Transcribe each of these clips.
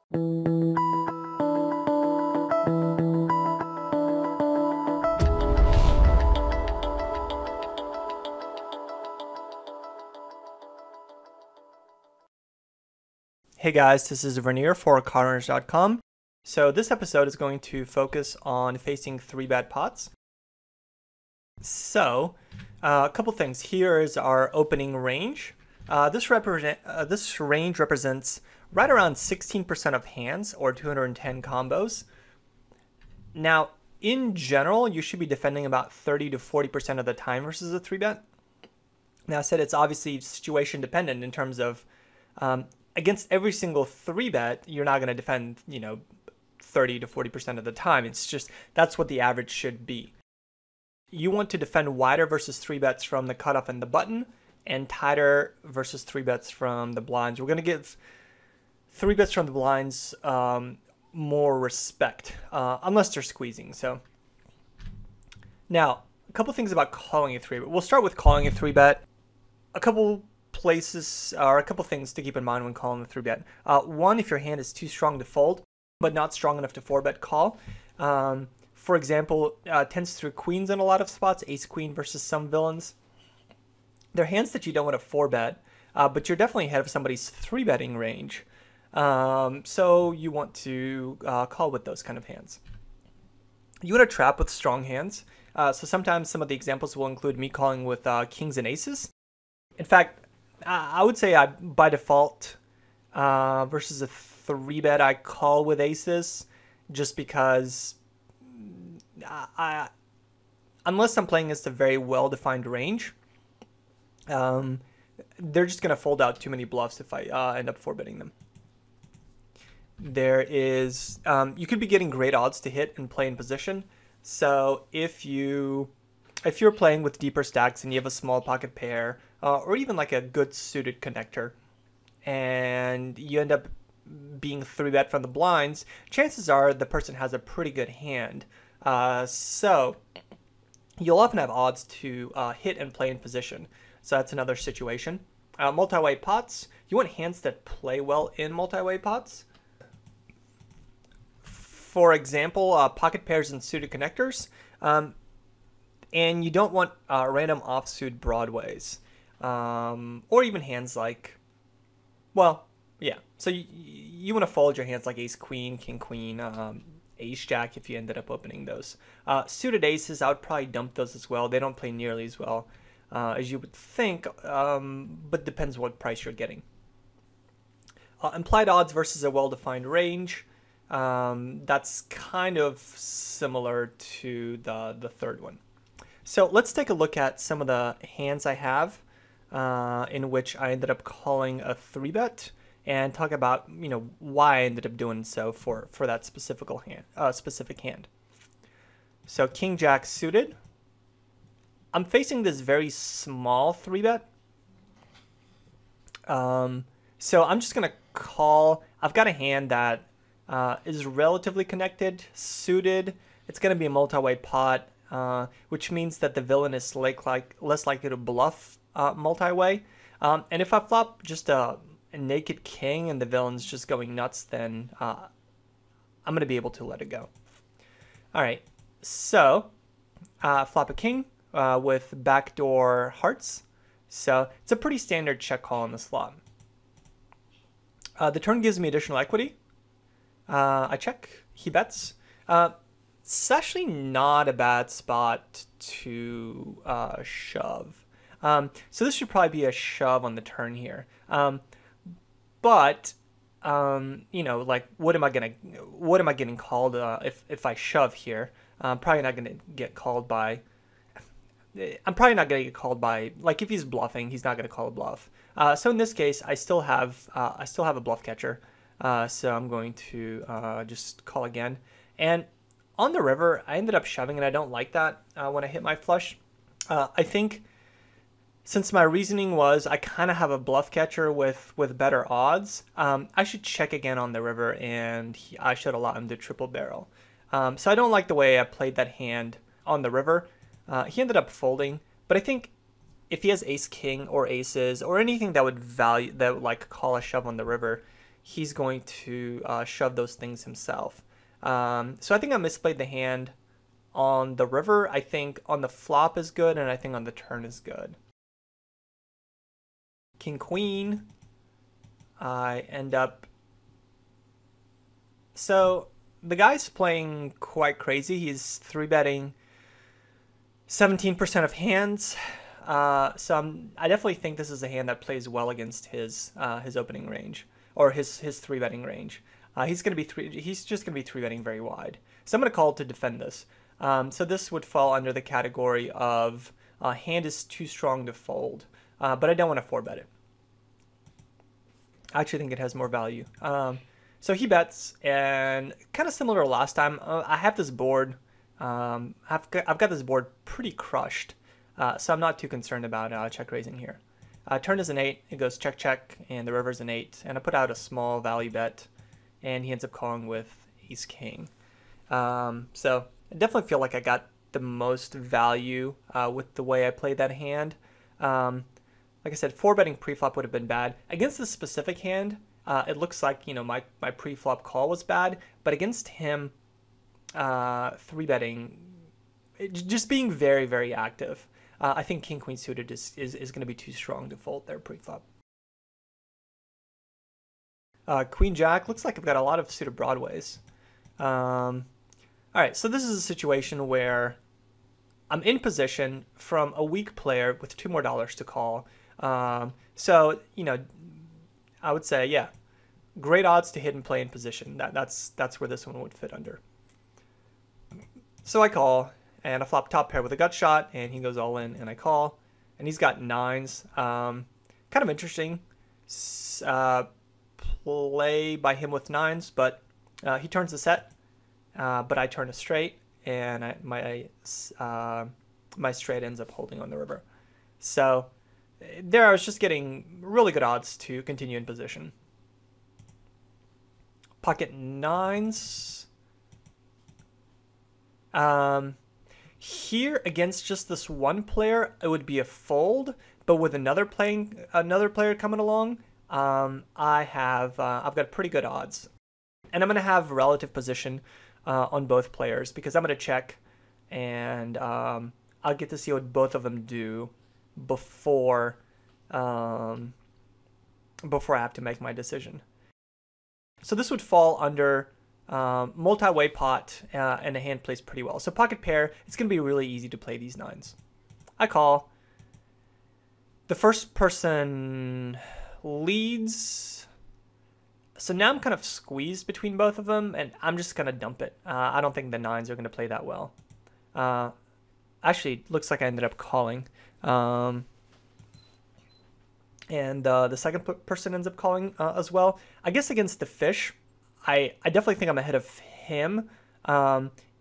Hey guys, this is Verneer for cardrunners.com. So this episode is going to focus on facing 3-bet pots. So a couple things. Here is our opening range. This range represents right around 16% of hands, or 210 combos. Now, in general, you should be defending about 30 to 40% of the time versus a 3-bet. Now, I said it's obviously situation dependent in terms of against every single 3-bet, you're not going to defend, 30 to 40% of the time. It's just that's what the average should be. You want to defend wider versus 3-bets from the cutoff and the button, and tighter versus 3-bets from the blinds. We're going to give 3-bets from the blinds more respect, unless they're squeezing. So now, a couple things about calling a 3-bet. We'll start with calling a 3-bet. A couple places or a couple things to keep in mind when calling a 3-bet. One, if your hand is too strong to fold, but not strong enough to 4-bet call. For example, 10s through queens in a lot of spots, ace queen versus some villains. They're hands that you don't want to 4-bet, but you're definitely ahead of somebody's 3-betting range. So you want to call with those kind of hands. You want to trap with strong hands. So sometimes some of the examples will include me calling with kings and aces. In fact, I would say by default versus a 3-bet, I call with aces just because unless I'm playing against a very well-defined range, they're just going to fold out too many bluffs if I end up 4-betting them. There is, you could be getting great odds to hit and play in position. So if you're playing with deeper stacks and you have a small pocket pair, or even like a good suited connector, and you end up being 3-bet from the blinds, chances are the person has a pretty good hand. So you'll often have odds to hit and play in position. So that's another situation. Multi-way pots. You want hands that play well in multi-way pots. For example, pocket pairs and suited connectors. And you don't want random offsuit broadways. Or even hands like, well, yeah. So you want to fold your hands like ace queen, king queen, ace jack if you ended up opening those. Suited aces, I would probably dump those as well. They don't play nearly as well as you would think, but depends what price you're getting. Implied odds versus a well-defined range. That's kind of similar to the third one. So let's take a look at some of the hands I have in which I ended up calling a 3-bet, and talk about why I ended up doing so for that specific hand. So king jack suited. I'm facing this very small 3-bet. So I'm just gonna call. I've got a hand that is relatively connected, suited. It's gonna be a multi-way pot, which means that the villain is less likely to bluff multi-way. And if I flop just a naked king and the villain's just going nuts, then I'm going to be able to let it go. All right, so flop a king with backdoor hearts. So it's a pretty standard check call on this flop. The turn gives me additional equity. I check, he bets. It's actually not a bad spot to shove. So this should probably be a shove on the turn here. But like what am I getting called if I shove here? I'm probably not gonna get called by. I'm probably not gonna get called by, like, if he's bluffing, he's not gonna call a bluff. So in this case, I still have a bluff catcher. So I'm going to just call again. And on the river, I ended up shoving, and I don't like that when I hit my flush. I think since my reasoning was I kind of have a bluff catcher with better odds, I should check again on the river, and I should allow him to triple barrel. So I don't like the way I played that hand on the river. He ended up folding, but I think if he has ace king or aces or anything that would like call a shove on the river, he's going to shove those things himself. So I think I misplayed the hand on the river. I think on the flop is good, and I think on the turn is good. King, queen. I end up... So the guy's playing quite crazy. He's 3-betting 17% of hands. So I definitely think this is a hand that plays well against his opening range, or his 3-betting range. He's just gonna be 3-betting very wide. So I'm gonna call to defend this. So this would fall under the category of hand is too strong to fold, but I don't want to 4-bet it. I actually think it has more value. So he bets, and kind of similar to last time, I have this board. I've got this board pretty crushed, so I'm not too concerned about check raising here. Turn is an 8, it goes check check, and the river's an 8, and I put out a small value bet, and he ends up calling with ace king. So I definitely feel like I got the most value with the way I played that hand. Like I said, 4-betting preflop would have been bad. Against this specific hand, it looks like, you know, my preflop call was bad, but against him, 3-betting, just being very, very active, I think king queen suited is going to be too strong to fold there preflop. Queen jack, looks like I've got a lot of suited broadways. All right, so this is a situation where I'm in position from a weak player with $2 more to call. So, you know, I would say, yeah, great odds to hit and play in position. That's where this one would fit under. So I call, and I flop top pair with a gut shot, and he goes all in, and I call, and he's got 9s. Kind of interesting play by him with 9s, but he turns the set, but I turn a straight, and my straight ends up holding on the river. So there I was just getting really good odds to continue in position. Pocket 9s. Here against just this one player, it would be a fold, but with another player coming along, I've got pretty good odds, and I'm gonna have relative position on both players because I'm gonna check, and I'll get to see what both of them do before I have to make my decision. So this would fall under multi-way pot, and the hand plays pretty well. So pocket pair, it's going to be really easy to play these 9s. I call. The first person leads. So now I'm kind of squeezed between both of them, and I'm just going to dump it. I don't think the 9s are going to play that well. Actually, it looks like I ended up calling. And the second person ends up calling as well. I guess against the fish, I definitely think I'm ahead of him.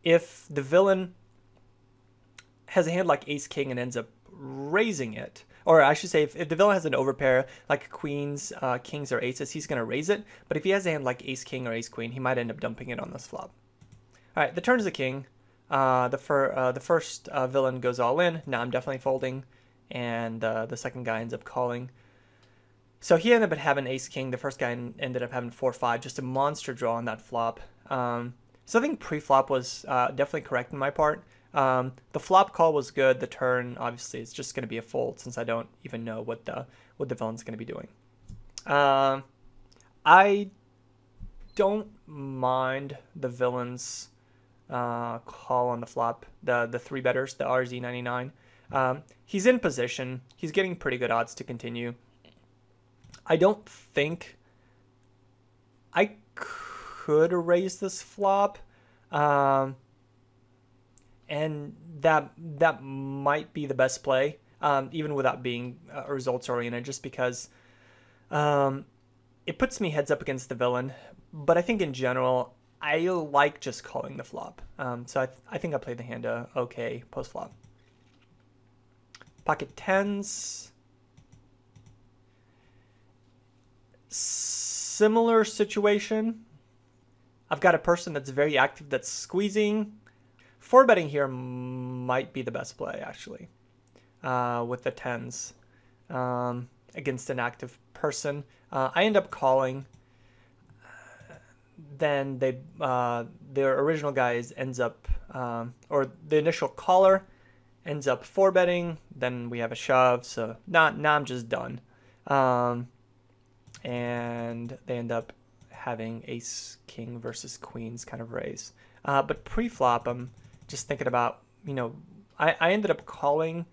If the villain has a hand like ace king and ends up raising it, or I should say if the villain has an overpair like queens, kings, or aces, he's going to raise it. But if he has a hand like ace king or ace queen, he might end up dumping it on this flop. All right, the turn is a king. The first villain goes all in. Now I'm definitely folding, and the second guy ends up calling. So he ended up having ace-king. The first guy ended up having 4-5, just a monster draw on that flop. So I think pre-flop was definitely correct on my part. The flop call was good. The turn, obviously, is just going to be a fold since I don't even know what the villain's going to be doing. I don't mind the villain's call on the flop, the 3-betters, the RZ99. He's in position. He's getting pretty good odds to continue. I don't think I could raise this flop, and that might be the best play, even without being results oriented, just because it puts me heads up against the villain. But I think in general, I like just calling the flop. So I think I played the hand okay post flop. Pocket 10s. Similar situation. I've got a person that's very active that's squeezing. 4-betting here might be the best play, actually, with the 10s against an active person. I end up calling. then their original guy ends up, or the initial caller ends up 4-betting. Then we have a shove. So now I'm just done. And they end up having ace king versus queens kind of raise. But pre-flop, I'm just thinking about, I ended up calling.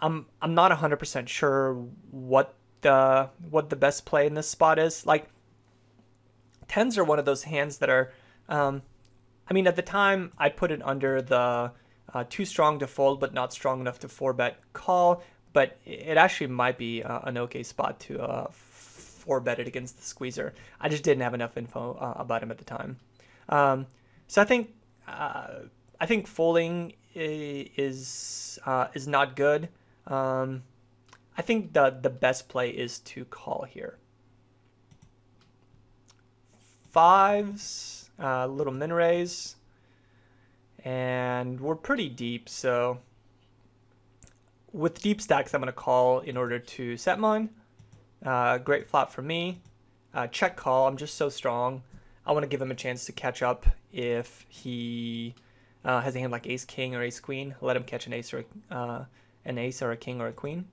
I'm not 100% sure what the best play in this spot is. Like, tens are one of those hands that are, I mean, at the time I put it under the too strong to fold but not strong enough to 4-bet call, but it actually might be an okay spot to 4-bet it against the squeezer. I just didn't have enough info about him at the time. So I think folding is not good. I think the best play is to call here. Fives, little min raise, and we're pretty deep, so with deep stacks I'm going to call in order to set mine. Great flop for me. Check call. I'm just so strong. I want to give him a chance to catch up if he has a hand like ace king or ace queen. Let him catch an ace or a king or a queen.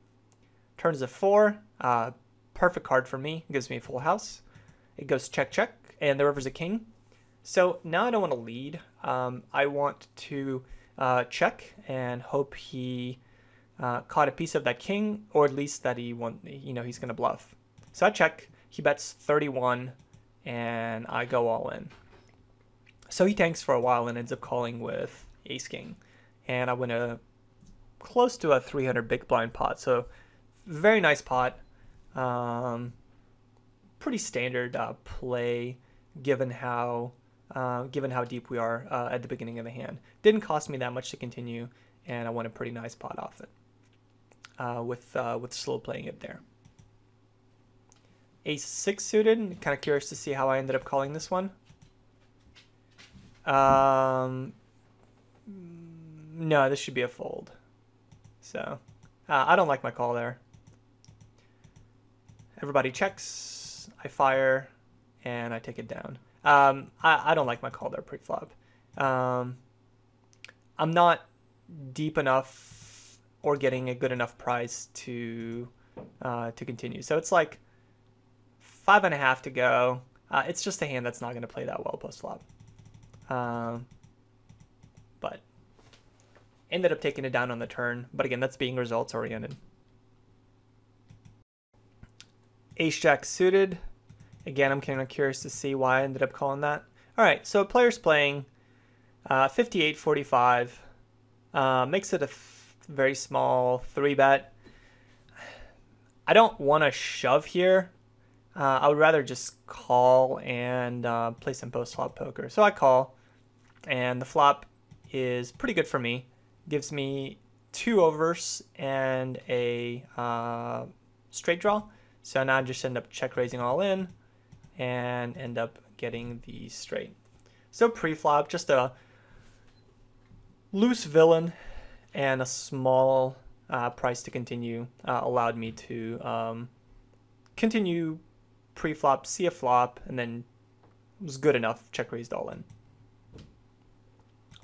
Turns a 4. Perfect card for me. Gives me a full house. It goes check check, and the river's a king. So now I don't want to lead. I want to check and hope he caught a piece of that king, or at least that he's going to bluff. So I check. He bets 31, and I go all in. So he tanks for a while and ends up calling with ace king, and I win close to a 300 big blind pot. So very nice pot. Pretty standard play given how deep we are at the beginning of the hand. Didn't cost me that much to continue, and I won a pretty nice pot off it with slow playing it there. Ace 6 suited. Kind of curious to see how I ended up calling this one. No, this should be a fold. So I don't like my call there. Everybody checks. I fire, and I take it down. I don't like my call there pre-flop. I'm not deep enough or getting a good enough price to continue. So it's like 5.5 to go. It's just a hand that's not going to play that well post-flop. But ended up taking it down on the turn. But again, that's being results oriented. Ace jack suited. Again, I'm kind of curious to see why I ended up calling that. All right, so player's playing 58-45. Makes it a very small 3-bet. I don't want to shove here. I would rather just call and play some post-flop poker. So I call, and the flop is pretty good for me. Gives me 2 overs and a straight draw. So now I just end up check raising all in and end up getting the straight. So pre-flop, just a loose villain and a small price to continue allowed me to continue pre-flop, see a flop, and then it was good enough, check raised all in.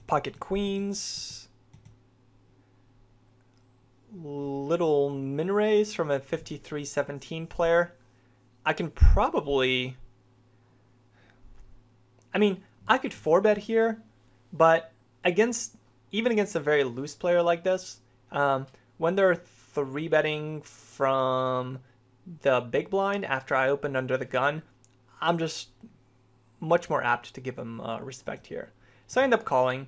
Pocket queens. Little min raise from a 53-17 player. I can probably, I mean, I could 4-bet here, but even against a very loose player like this, when they're 3-betting from the big blind after I opened under the gun, I'm just much more apt to give them respect here. So I end up calling,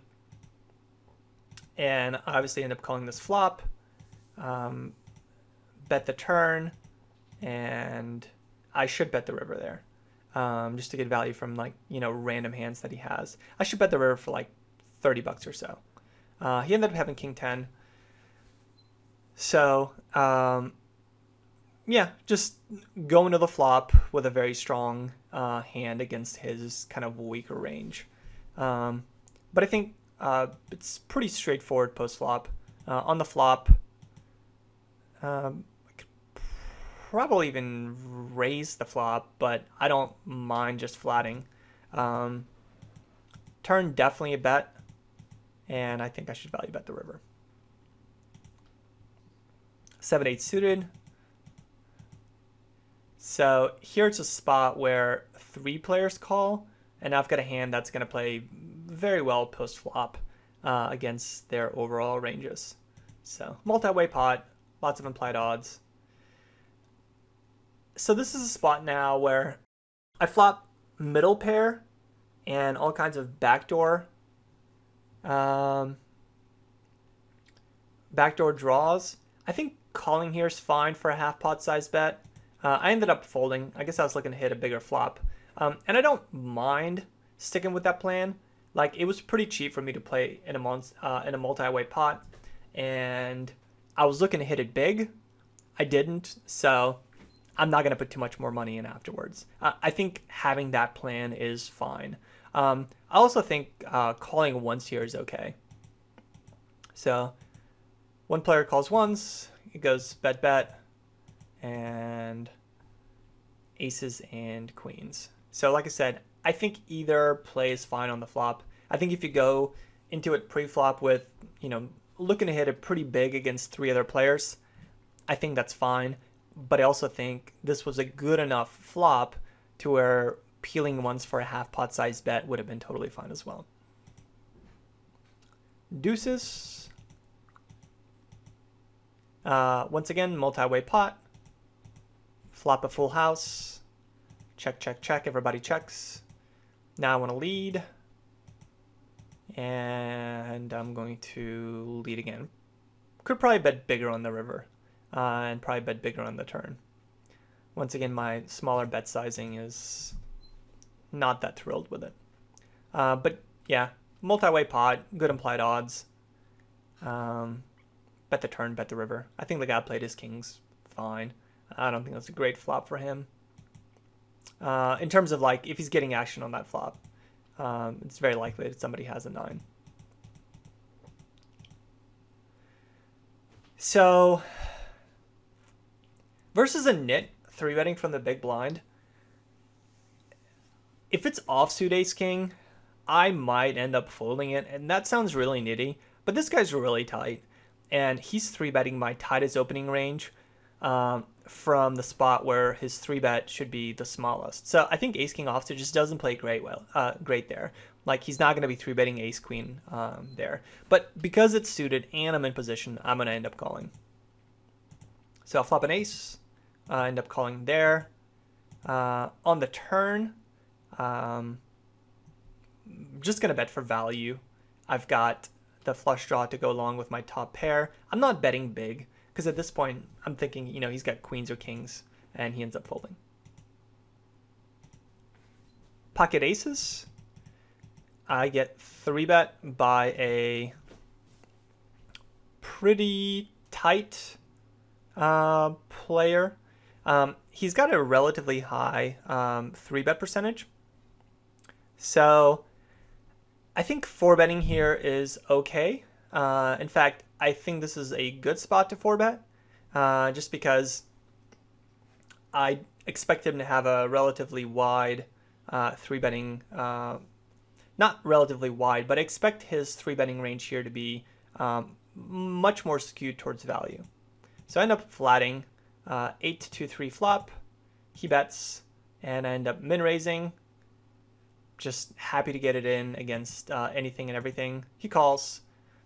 and I obviously end up calling this flop. Bet the turn, and I should bet the river there, just to get value from random hands that he has. I should bet the river for like $30 or so. He ended up having king 10. So yeah, just going to the flop with a very strong hand against his kind of weaker range. But I think it's pretty straightforward post flop. On the flop, I could probably even raise the flop, but I don't mind just flatting. Turn, definitely a bet, and I think I should value bet the river. 7-8 suited. So here it's a spot where 3 players call, and I've got a hand that's going to play very well post flop against their overall ranges. So multi-way pot, lots of implied odds. So this is a spot now where I flop middle pair and all kinds of backdoor draws. I think calling here is fine for a half pot size bet. I ended up folding. I guess I was looking to hit a bigger flop. And I don't mind sticking with that plan. Like, it was pretty cheap for me to play in a multi-way pot, and I was looking to hit it big. I didn't, so I'm not going to put too much more money in afterwards. I think having that plan is fine. I also think calling once here is okay. So one player calls once, it goes bet bet, and aces and queens. So like I said, I think either play is fine on the flop. I think if you go into it pre-flop with, looking to hit it pretty big against 3 other players, I think that's fine. But I also think this was a good enough flop to where peeling once for a half pot size bet would have been totally fine as well. Deuces. Once again, multi-way pot. Flop a full house. Check, check, check. Everybody checks. Now I want to lead. And I'm going to lead again. Could probably bet bigger on the river. And probably bet bigger on the turn. Once again, my smaller bet sizing is not that thrilled with it. But yeah, multi-way pot, good implied odds. Bet the turn, bet the river. I think the guy played his kings fine. I don't think that's a great flop for him. In terms of like, if he's getting action on that flop, it's very likely that somebody has a 9. So versus a nit 3-betting from the big blind, if it's offsuit ace king, I might end up folding it, and that sounds really nitty, but this guy's really tight, and he's 3-betting my tightest opening range from the spot where his 3-bet should be the smallest. So I think ace king offsuit just doesn't play great there. Like, he's not going to be 3-betting ace queen there. But because it's suited and I'm in position, I'm going to end up calling. So I'll flop an ace, end up calling there. On the turn, just going to bet for value. I've got the flush draw to go along with my top pair. I'm not betting big, because at this point, I'm thinking, he's got queens or kings, and he ends up folding. Pocket aces. I get 3-bet by a pretty tight player. He's got a relatively high 3-bet percentage. So I think 4-betting here is okay. In fact, I think this is a good spot to 4-bet, just because I expect him to have a relatively wide 3-betting, not relatively wide, but I expect his 3-betting range here to be much more skewed towards value. So I end up flatting 8-2-3 flop. He bets, and I end up min-raising. Just happy to get it in against anything and everything. He calls.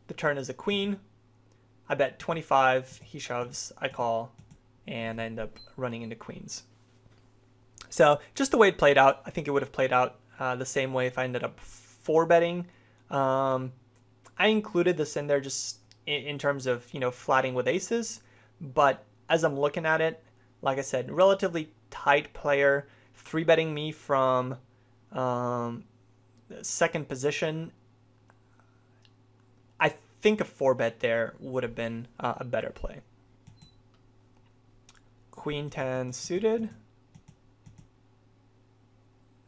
The turn is a queen. I bet 25. He shoves. I call, and I end up running into queens. So just the way it played out, I think it would have played out the same way if I ended up 4-betting. I included this in there just in terms of, flatting with aces. But as I'm looking at it, like I said, relatively tight player, 3-betting me from second position. I think a 4-bet there would have been a better play. Queen 10 suited.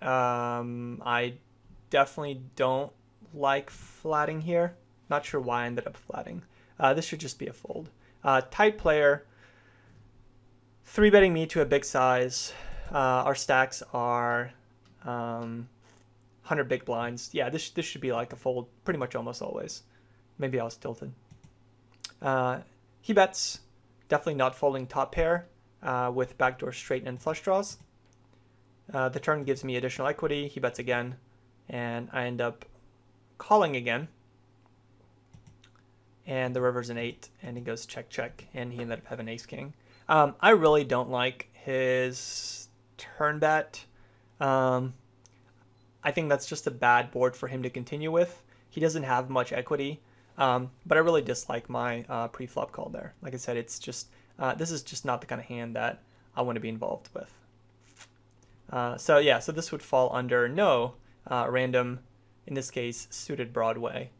I definitely don't like flatting here. Not sure why I ended up flatting. This should just be a fold. Tight player, three betting me to a big size. Our stacks are 100 big blinds. Yeah, this should be like a fold pretty much almost always. Maybe I was tilted. He bets, definitely not folding top pair with backdoor straight and flush draws. The turn gives me additional equity. He bets again, and I end up calling again. And the river's an 8, and he goes check, check, and he ended up having ace king. I really don't like his turn bet. I think that's just a bad board for him to continue with. He doesn't have much equity, but I really dislike my pre-flop call there. Like I said, it's just this is just not the kind of hand that I want to be involved with. So yeah, so this would fall under no random, in this case, suited Broadway.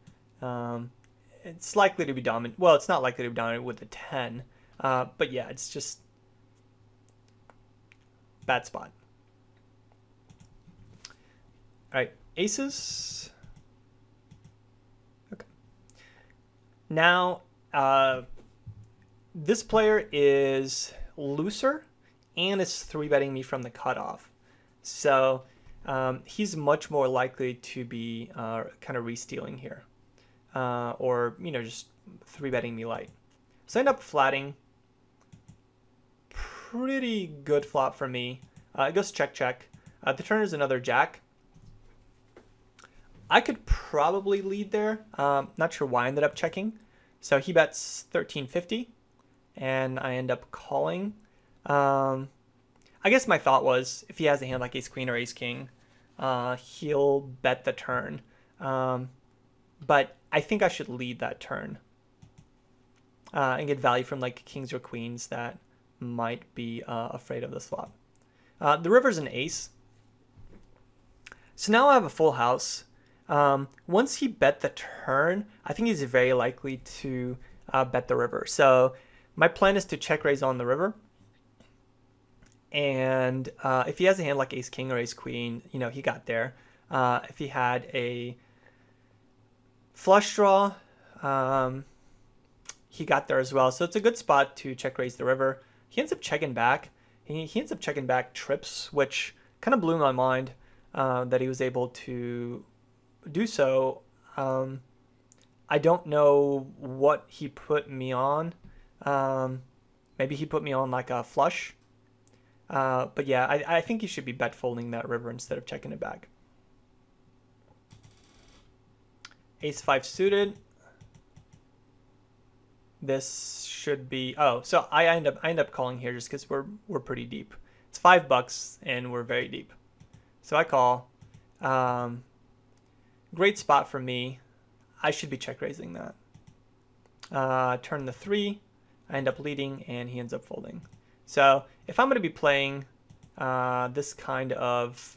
It's likely to be dominant. Well, it's not likely to be dominant with a 10, but yeah, it's just bad spot. All right, aces. Okay. Now, this player is looser and is 3-betting me from the cutoff. So he's much more likely to be kind of re-stealing here. Or, you know, just 3-betting me light. So I end up flatting. Pretty good flop for me. It goes check, check. The turn is another jack. I could probably lead there. Not sure why I ended up checking. So he bets 1350, and I end up calling. I guess my thought was, if he has a hand like ace queen or ace king, he'll bet the turn. But I think I should lead that turn and get value from like kings or queens that might be afraid of this flop. The river's an ace. So now I have a full house. Once he bet the turn, I think he's very likely to bet the river. So my plan is to check raise on the river. And if he has a hand like ace king or ace queen, you know, he got there. If he had a flush draw, he got there as well. So it's a good spot to check raise the river. He ends up checking back. He ends up checking back trips, which kind of blew my mind that he was able to do so. I don't know what he put me on. Maybe he put me on like a flush. But yeah, I think he should be bet folding that river instead of checking it back. Ace 5 suited. This should be, oh, so I end up calling here just because we're pretty deep. It's $5 and we're very deep. So I call. Great spot for me. I should be check raising that. Turn the 3. I end up leading and he ends up folding. So if I'm going to be playing this kind of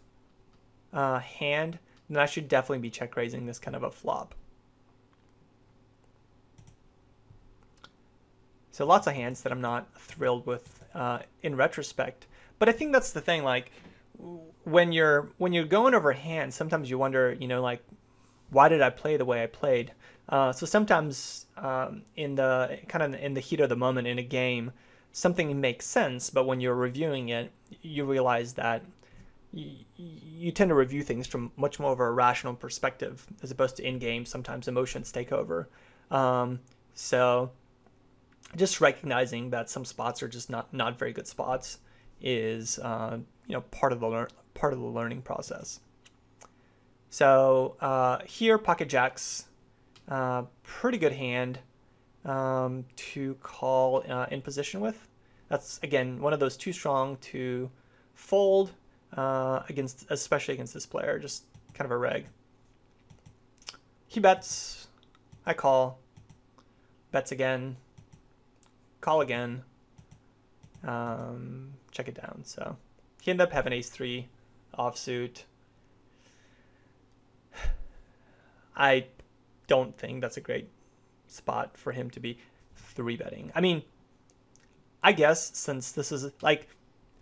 hand, then I should definitely be check raising this kind of a flop. So lots of hands that I'm not thrilled with in retrospect. But I think that's the thing, like when you're going over hands, sometimes you wonder, you know, like, why did I play the way I played? So sometimes in the heat of the moment in a game, something makes sense, but when you're reviewing it, you realize that you tend to review things from much more of a rational perspective as opposed to in-game. Sometimes emotions take over. So just recognizing that some spots are just not very good spots is you know, part of the learning process. So here, pocket jacks, pretty good hand to call in position with. That's again one of those too strong to fold especially against this player. Just kind of a reg. He bets, I call, bets again, call again, check it down. So he ended up having ace 3 offsuit. I don't think that's a great spot for him to be 3-betting. I mean, I guess since this is like,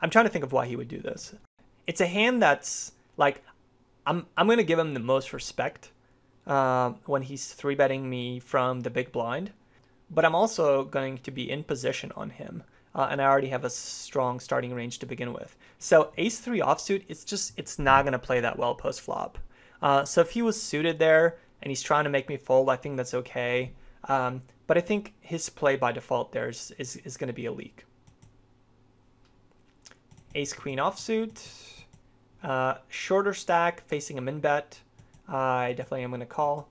I'm trying to think of why he would do this. It's a hand that's like, I'm going to give him the most respect when he's 3-betting me from the big blind, but I'm also going to be in position on him. and I already have a strong starting range to begin with. So ace-3 offsuit, it's not going to play that well post-flop. So if he was suited there and he's trying to make me fold, I think that's okay. But I think his play by default there is going to be a leak. Ace-queen offsuit, shorter stack facing a min bet. I definitely am going to call.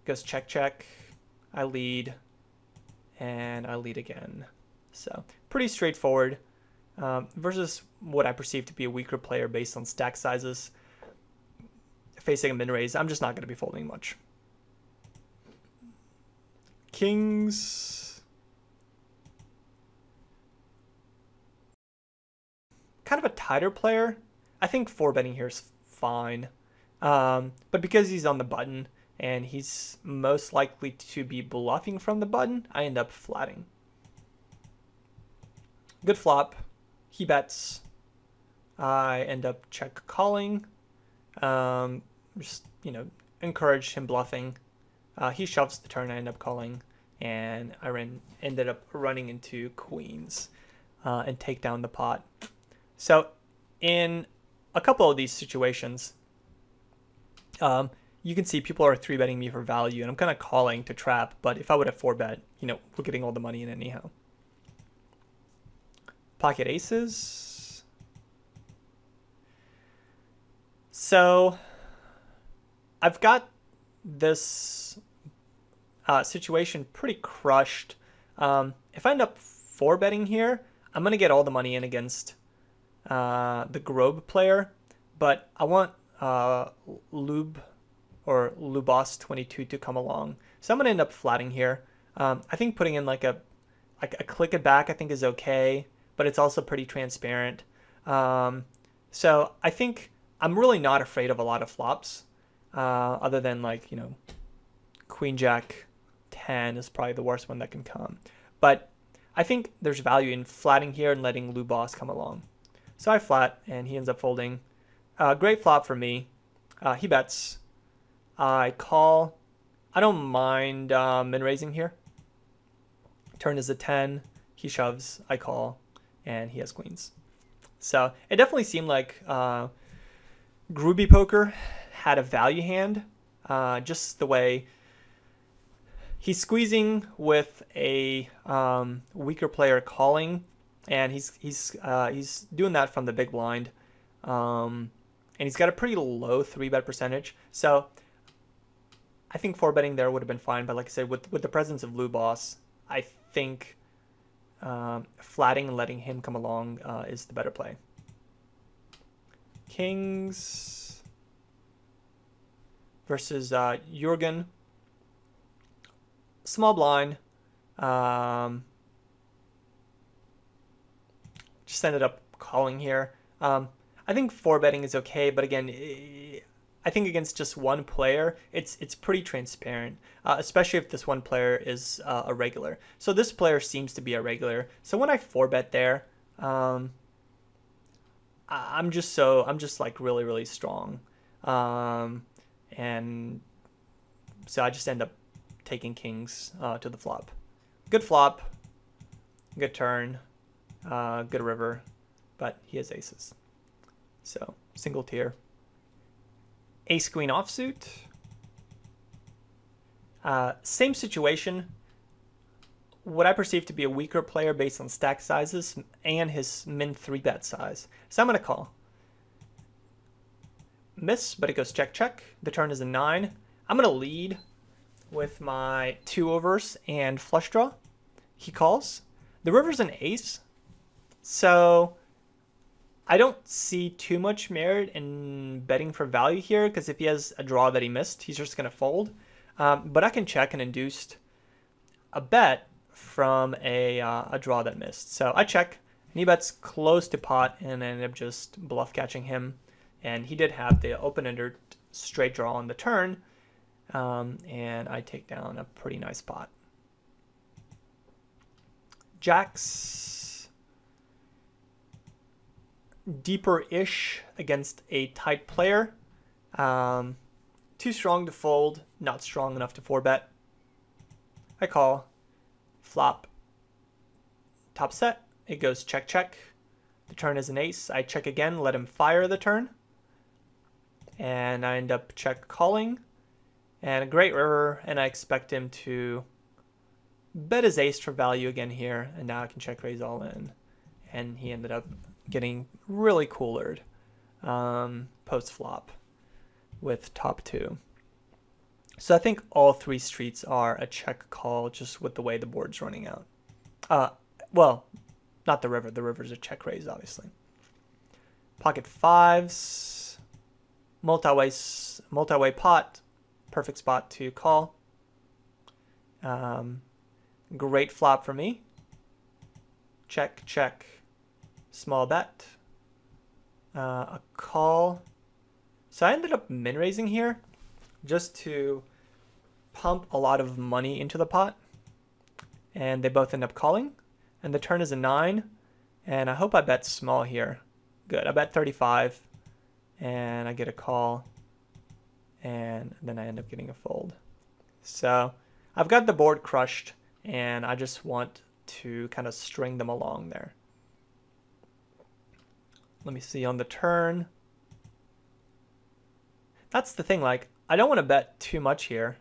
Goes check, check. I lead, and I lead again. So pretty straightforward versus what I perceive to be a weaker player based on stack sizes. Facing a min raise, I'm just not going to be folding much. Kings. Kind of a tighter player. I think 4-betting here is fine. But because he's on the button and he's most likely to be bluffing from the button, I end up flatting. Good flop. He bets. I end up check calling. Just, encouraged him bluffing. He shoves the turn, I end up calling, and I ended up running into queens and take down the pot. So in a couple of these situations, you can see people are 3-betting me for value, and I'm kind of calling to trap, but if I would have 4-bet, we're getting all the money in anyhow. Pocket aces. So I've got this situation pretty crushed. If I end up 4-betting here, I'm going to get all the money in against the Grobe player, but I want Lube or Lubos22 to come along. So I'm going to end up flatting here. I think putting in like a click it back I think is okay, but it's also pretty transparent. So I think I'm really not afraid of a lot of flops, other than Queen Jack 10 is probably the worst one that can come. But I think there's value in flatting here and letting Lubos come along. So I flat, and he ends up folding. Great flop for me. He bets. I call. I don't mind min raising here. Turn is a 10. He shoves. I call, and he has queens. So it definitely seemed like Groovy Poker had a value hand. Just the way he's squeezing with a weaker player calling, and he's doing that from the big blind, and he's got a pretty low 3-bet percentage. So I think 4-betting there would have been fine, but like I said, with the presence of Lubos, I think flatting and letting him come along is the better play. Kings versus Jürgen. Small blind. Just ended up calling here. I think 4-betting is okay, but again, I think against just one player, it's pretty transparent, especially if this one player is a regular. So this player seems to be a regular. So when I 4-bet there, I'm just like really, really strong. And so I just end up taking kings to the flop. Good flop, good turn, good river, but he has aces. So single tier. Ace queen offsuit. Same situation. What I perceive to be a weaker player based on stack sizes and his min 3-bet size. So I'm going to call. Miss, but it goes check, check. The turn is a 9. I'm going to lead with my 2 overs and flush draw. He calls. The river's an ace. So I don't see too much merit in betting for value here, because if he has a draw that he missed, he's just going to fold. But I can check and induce a bet from a draw that missed. So I check, and he bets close to pot, and I ended up just bluff catching him. And he did have the open-ended straight draw on the turn, and I take down a pretty nice pot. Jacks. Deeper-ish against a tight player. Too strong to fold, not strong enough to 4-bet. I call. Flop. top set, it goes check, check. The turn is an ace. I check again, let him fire the turn. And I end up check calling. And a great river, and I expect him to bet his ace for value again here. And now I can check raise all in. And he ended up getting really coolered post flop with top 2. So I think all 3 streets are a check call just with the way the board's running out. Well, not the river. The river's a check raise, obviously. Pocket 5s, multi-way pot, perfect spot to call. Great flop for me. Check, check, small bet, a call. So I ended up min raising here just to pump a lot of money into the pot, and they both end up calling. And the turn is a 9, and I hope I bet small here. Good, I bet 35, and I get a call, and then I end up getting a fold. So I've got the board crushed, and I just want to kind of string them along there. Let me see on the turn. That's the thing, like, I don't want to bet too much here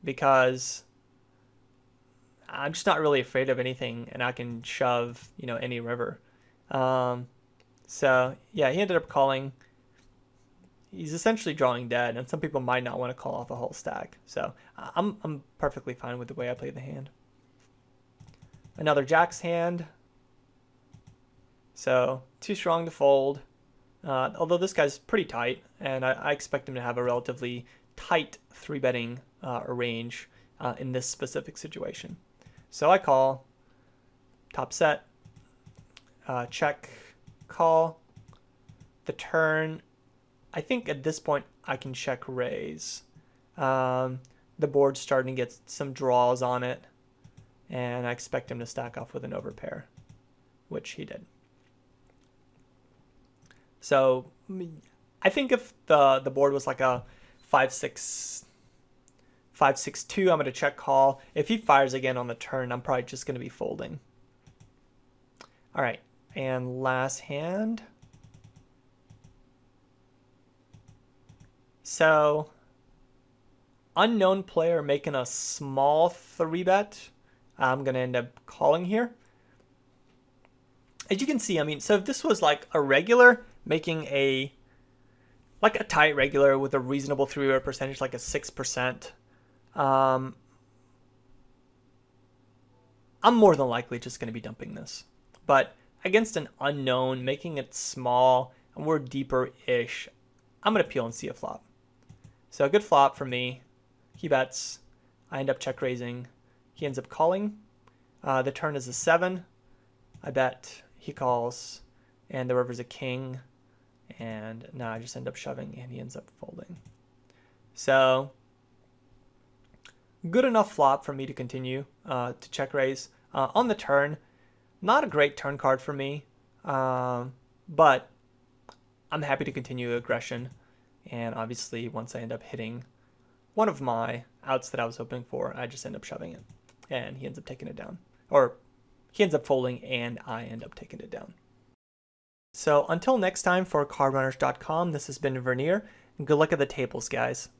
because I'm just not really afraid of anything, and I can shove, you know, any river. So yeah, he ended up calling. He's essentially drawing dead, and some people might not want to call off a whole stack. So I'm perfectly fine with the way I played the hand. Another jack's hand. So too strong to fold. Although this guy's pretty tight, and I expect him to have a relatively tight 3-betting range in this specific situation. So I call, top set, check, call. The turn, I think at this point I can check raise. The board's starting to get some draws on it, and I expect him to stack off with an overpair, which he did. So I think if the board was like a 5-6, 5-6-2, I'm going to check call. If he fires again on the turn, I'm probably just going to be folding. All right, and last hand. So unknown player making a small 3-bet. I'm going to end up calling here. As you can see, I mean, so if this was like a regular making a tight regular with a reasonable 3-bet percentage, like a 6%, I'm more than likely just going to be dumping this. But against an unknown, making it small, and we're deeper-ish, I'm going to peel and see a flop. So a good flop for me. He bets. I end up check raising. He ends up calling. The turn is a 7. I bet. He calls. And the river's a king. And now I just end up shoving, and he ends up folding. So good enough flop for me to continue to check raise. On the turn, not a great turn card for me, but I'm happy to continue aggression. And obviously, once I end up hitting one of my outs that I was hoping for, I just end up shoving it. And he ends up taking it down. Or he ends up folding, and I end up taking it down. So until next time, for cardrunners.com, this has been Verneer. And good luck at the tables, guys.